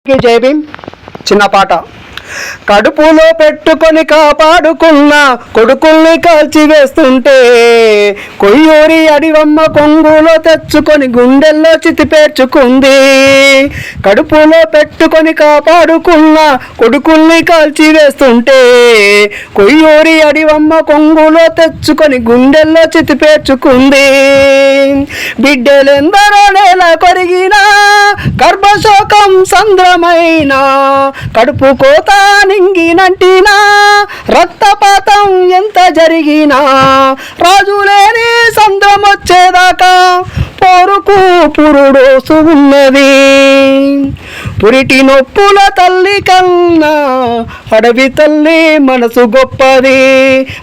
జై భీమ్. చిన్న పాట. కడుపులో పెట్టుకొని కాపాడుకున్న కొడుకుల్ని కాల్చివేస్తుంటే కొయ్యూరి అడివమ్మ కొంగులో తెచ్చుకొని గుండెల్లో చితిపేర్చుకుంది. కడుపులో పెట్టుకొని కాపాడుకున్న కొడుకుల్ని కాల్చివేస్తుంటే కొయ్యూరి అడివమ్మ కొంగులో తెచ్చుకొని గుండెల్లో చితిపేర్చుకుంది. బిడ్డలెందరో నేల కొరిగినా గర్భశోకం సంద్రమైన కడుపు కోత నింగినంటినా రక్తపాతం ఎంత జరిగినా రాజులేని సంద్రం వచ్చేదాకా పోరుకు పురుడోసు ఉన్నది. పురిటి నొప్పుల తల్లి కన్నా అడవి తల్లి మనసు గొప్పది.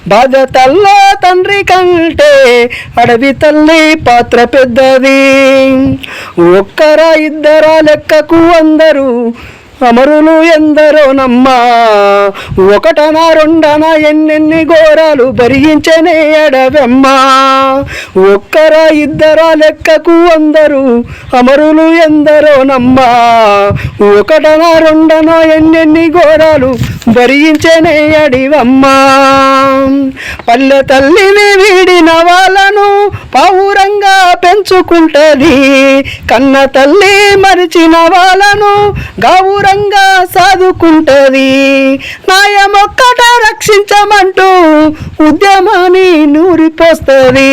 బాధ తల్ల తండ్రి కంటే అడవి తల్లి పాత్ర పెద్దది. ఒక్కరా ఇద్దరా లెక్కకు అందరూ అమరులు ఎందరో నమ్మా. ఒకటనా రెండనా ఎన్నెన్ని ఘోరాలు భరించనే అడవమ్మ. ఒక్కరా ఇద్దరా లెక్కకు అందరూ అమరులు ఎందరో నమ్మా. ఒకటనా రెండనా ఎన్నెన్ని ఘోరాలు భరించనే అడివమ్మ. పల్లె తల్లిని వీడిన వాళ్ళను పావురంగా పెంచుకుంటది. కన్న తల్లి మరిచిన వాళ్ళను గౌరంగా సాదుకుంటది. న్యాయమొక్కట రక్షించమంటూ ఉద్యమాన్ని నూరిపోస్తుంది.